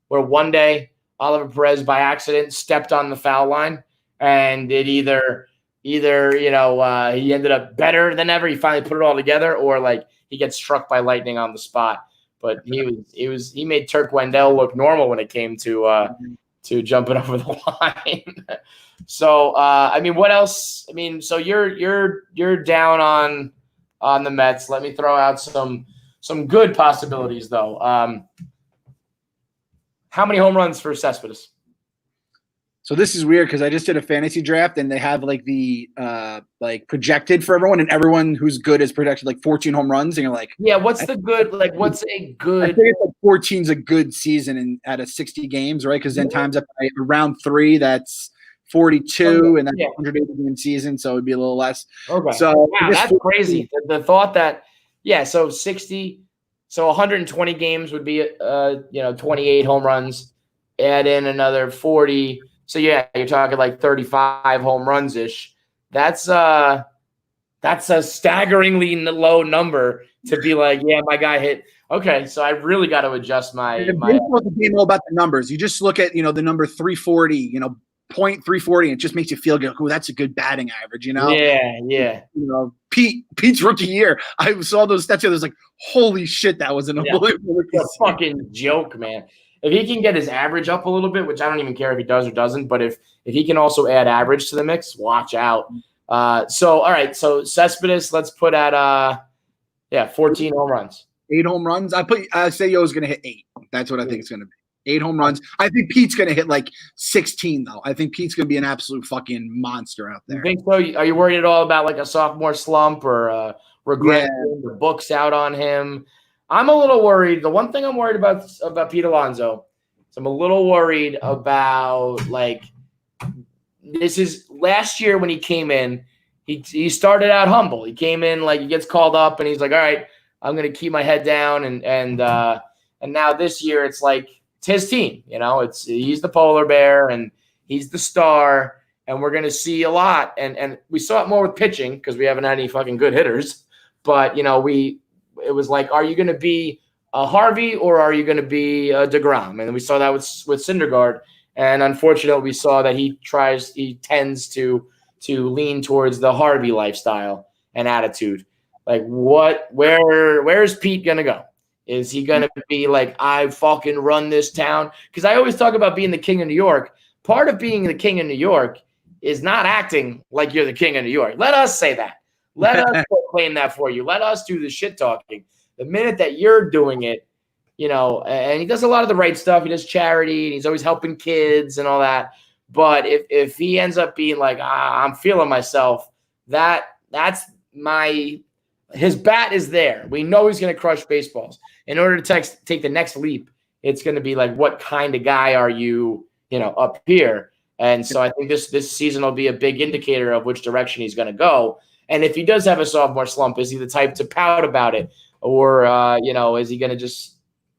where one day Oliver Perez by accident stepped on the foul line and it either he ended up better than ever. He finally put it all together, or he gets struck by lightning on the spot. But he made Turk Wendell look normal when it came to jumping over the line. So what else? So you're down on the Mets. Let me throw out some good possibilities though. How many home runs for Cespedes? So this is weird because I just did a fantasy draft and they have the projected for everyone, and everyone who's good is projected 14 home runs, and you're yeah, what's the good? What's a good? I think it's 14's a good season out of 60 games, right? Because then times up by around 3, that's 42, and that's 180 game season, so it'd be a little less. Okay. So wow, that's crazy. The thought that so 60, so 120 games would be 28 home runs. Add in another 40. So yeah, you're talking 35 home runs ish. That's a staggeringly low number to be yeah, my guy hit. Okay, so I really got to adjust my. Baseball's a game all about the numbers. You just look at the number 340. .340, and it just makes you feel good. Oh, that's a good batting average, you know? Yeah. Pete's rookie year, I saw those stats. I was like, holy shit, that was an unbelievable rookie It's a fucking joke, man. If he can get his average up a little bit, which I don't even care if he does or doesn't, but if he can also add average to the mix, watch out. So all right, so Cespedes, let's put at 14 home runs. 8 home runs. I say Yo's gonna hit 8. That's what I think it's gonna be. 8 home runs. I think Pete's gonna hit like 16 though. I think Pete's gonna be an absolute fucking monster out there. You think so? Are you worried at all about like a sophomore slump or regression? The book's out on him. I'm a little worried. The one thing I'm worried about Pete Alonso is I'm a little worried about like this is last year when he came in. He started out humble. He came in like he gets called up and he's like, all right, I'm gonna keep my head down and now this year it's like it's his team. You know, he's the polar bear and he's the star and we're gonna see a lot and we saw it more with pitching because we haven't had any fucking good hitters. But you know it was like, are you going to be a Harvey or are you going to be a DeGrom? And we saw that with Syndergaard. And unfortunately, we saw that he tends to lean towards the Harvey lifestyle and attitude. Like where is Pete going to go? Is he going to be like, I fucking run this town? Because I always talk about being the king of New York. Part of being the king of New York is not acting like you're the king of New York. Let us say that. Let us claim that for you. Let us do the shit talking. The minute that you're doing it, you know, and he does a lot of the right stuff. He does charity and he's always helping kids and all that. But if he ends up being like, I'm feeling myself, that's his bat is there. We know he's going to crush baseballs. In order to take the next leap, it's going to be like, what kind of guy are you, up here? And so I think this season will be a big indicator of which direction he's going to go. And if he does have a sophomore slump, is he the type to pout about it? Or, is he going to just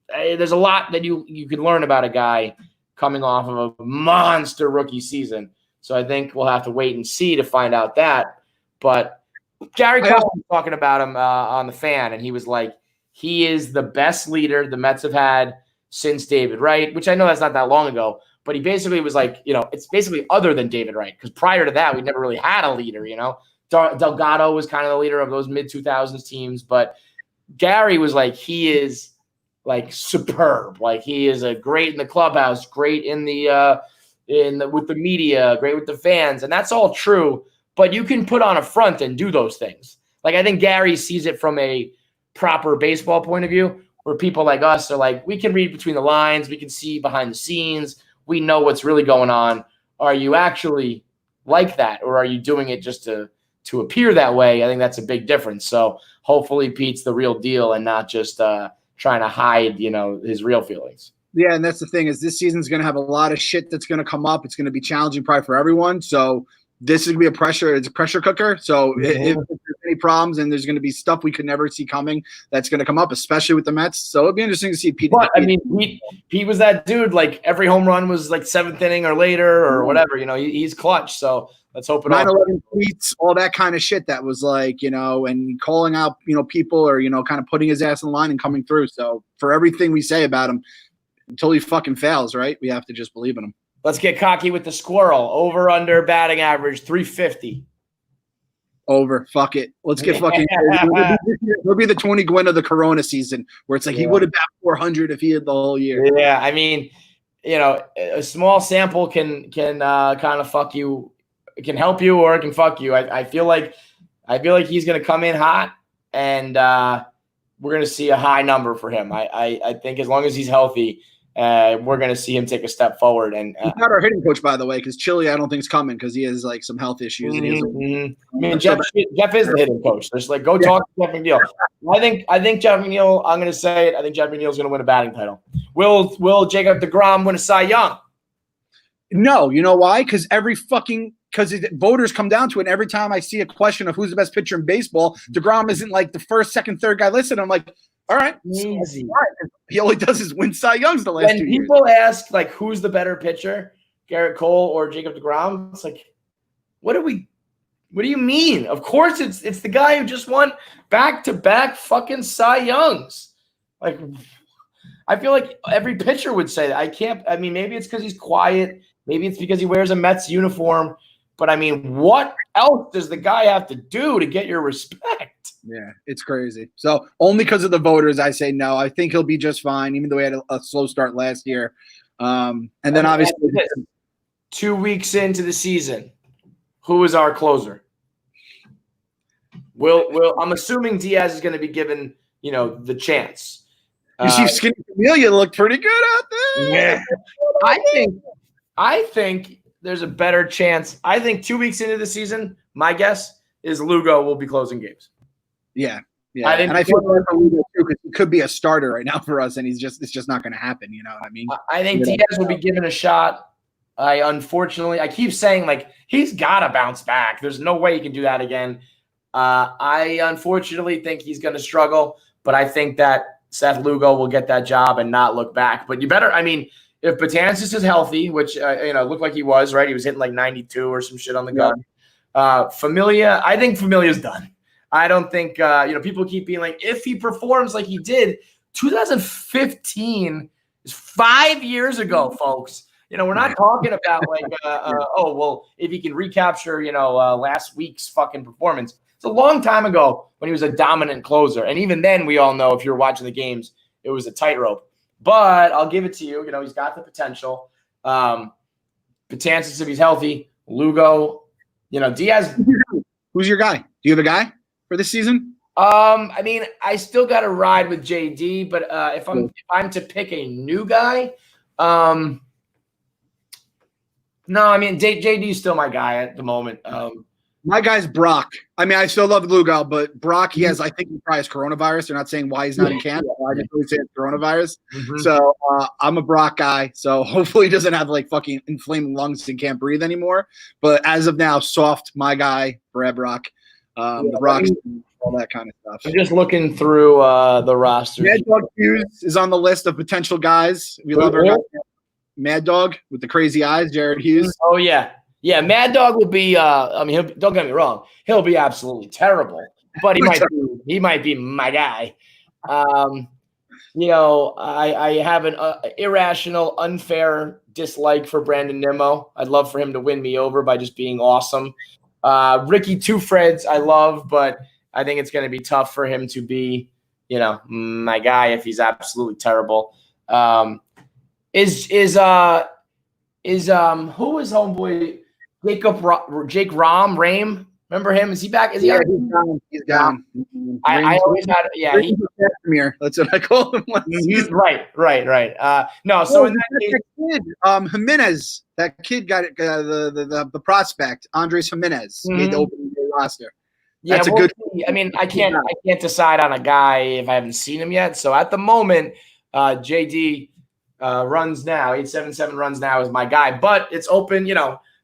there's a lot that you can learn about a guy coming off of a monster rookie season. So I think we'll have to wait and see to find out that. But Gary Cole was talking about him on The Fan, and he was like, he is the best leader the Mets have had since David Wright, which I know that's not that long ago. But he basically was like, it's basically other than David Wright, because prior to that, we never really had a leader, Delgado was kind of the leader of those mid-2000s teams, but Gary was like, he is like superb. Like he is a great in the clubhouse, great in with the media, great with the fans, and that's all true. But you can put on a front and do those things. Like I think Gary sees it from a proper baseball point of view, where people like us are like, we can read between the lines, we can see behind the scenes, we know what's really going on. Are you actually like that, or are you doing it just to appear that way? I think that's a big difference. So hopefully Pete's the real deal and not just trying to hide, his real feelings. Yeah, and that's the thing is this season's going to have a lot of shit that's going to come up. It's going to be challenging probably for everyone. So this is going to be it's a pressure cooker. So if there's any problems and there's going to be stuff we could never see coming, that's going to come up, especially with the Mets. So it'll be interesting to see Pete. But, Pete was that dude, like every home run was like seventh inning or later or whatever, he's clutch. So let's hope it 9/11 tweets, all that kind of shit that was like, and calling out, people or, kind of putting his ass in line and coming through. So for everything we say about him, until he fucking fails, right? We have to just believe in him. Let's get cocky with the squirrel. Over, under, batting average, 350. Over. Fuck it. Let's get fucking it'll be the Tony Gwynn of the Corona season where it's like he would have batted 400 if he had the whole year. Yeah, I mean, a small sample can kind of fuck you. It can help you or it can fuck you. I feel like he's going to come in hot and we're going to see a high number for him. I think as long as he's healthy, we're going to see him take a step forward. And he's not our hitting coach, by the way, because Chile I don't think is coming because he has like some health issues. I mean, Jeff is the hitting coach. Just like go talk to Jeff McNeil. I think Jeff McNeil. I'm going to say it. I think Jeff McNeil is going to win a batting title. Will Jacob deGrom win a Cy Young? No, you know why? Because voters come down to it. And every time I see a question of who's the best pitcher in baseball, deGrom isn't like the first, second, third guy listed. I'm like, all right, easy. He only does his win Cy Youngs the last 2 years. When people ask like who's the better pitcher, Garrett Cole or Jacob deGrom, it's like, what do you mean? Of course it's the guy who just won back-to-back fucking Cy Youngs. Like, I feel like every pitcher would say that. Maybe it's because he's quiet. Maybe it's because he wears a Mets uniform. But, I mean, what else does the guy have to do to get your respect? Yeah, it's crazy. So only because of the voters, I say no. I think he'll be just fine, even though he had a slow start last year. And then obviously 2 weeks into the season, who is our closer? I'm assuming Diaz is going to be given, the chance. You see Skinny Camellia looked pretty good out there. Yeah. I think there's a better chance. I think 2 weeks into the season, my guess is Lugo will be closing games. Yeah. I feel bad for Lugo too, because he could be a starter right now for us, and it's just not going to happen. You know what I mean? I think Diaz will be given a shot. I keep saying, like, he's got to bounce back. There's no way he can do that again. I unfortunately think he's going to struggle, but I think that Seth Lugo will get that job and not look back. But if Betances is healthy, which looked like he was, right? He was hitting like 92 or some shit on the gun. Familia, I think Familia's done. I don't think people keep being like, if he performs like he did 2015 is 5 years ago, folks. We're not talking about like if he can recapture last week's fucking performance. It's a long time ago when he was a dominant closer, and even then we all know, if you're watching the games, it was a tightrope. But I'll give it to you. He's got the potential. Betances, if he's healthy, Lugo, Diaz. Who's your guy? Do you have a guy for this season? I still got to ride with JD, but if I'm to pick a new guy, no, JD is still my guy at the moment. My guy's Brock. I still love Lugo, but Brock, I think he probably has coronavirus. They're not saying why he's not in camp. I just really say it's coronavirus. Mm-hmm. So I'm a Brock guy. So hopefully he doesn't have like fucking inflamed lungs and can't breathe anymore. But as of now, soft, my guy, Brad Brock. The Rocks, all that kind of stuff. I'm just looking through the roster. Mad Dog Hughes is on the list of potential guys. We love our guy. Mad Dog with the crazy eyes, Jared Hughes. Oh, yeah. Yeah, Mad Dog will be don't get me wrong, he'll be absolutely terrible, but he might be my guy. I have an irrational, unfair dislike for Brandon Nimmo. I'd love for him to win me over by just being awesome. Ricky Two Freds I love, but I think it's going to be tough for him to be, my guy if he's absolutely terrible. Who is homeboy? Jake Rame? Remember him? Is he back? Is he? Yeah, he's gone. I always had. Yeah, that's what I call him. He's right. No, so in that case, kid, Jimenez, that kid got the prospect, Andres Jimenez, made the opening day roster. Yeah, that's a good. I can't decide on a guy if I haven't seen him yet. So at the moment, JD runs now. 877 runs now is my guy, but it's open.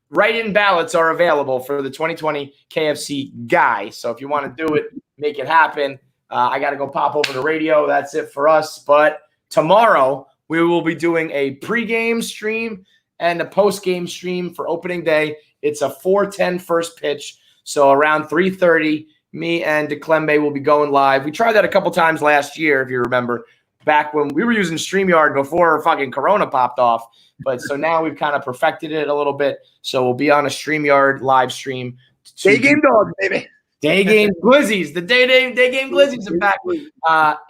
Write-in ballots are available for the 2020 KFC guy. So if you want to do it, make it happen. I got to go pop over to radio. That's it for us. But tomorrow we will be doing a pregame stream and a postgame stream for opening day. It's a 4:10 first pitch. So around 3:30, me and DeClembe will be going live. We tried that a couple times last year, if you remember, back when we were using StreamYard before fucking Corona popped off. But so now we've kind of perfected it a little bit. So we'll be on a StreamYard live stream. Day game dogs, baby. Day game glizzies. The day game glizzies, in fact.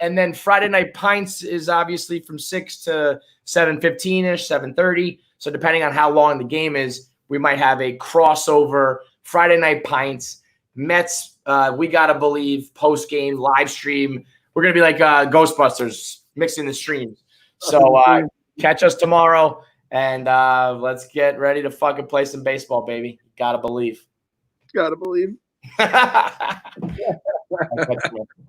And then Friday Night Pints is obviously from 6 to 7:15-ish, 7:30. So depending on how long the game is, we might have a crossover Friday Night Pints, Mets, we got to believe, post-game live stream. We're going to be like Ghostbusters mixing the streams. So catch us tomorrow. And let's get ready to fucking play some baseball, baby. Gotta believe. Gotta believe.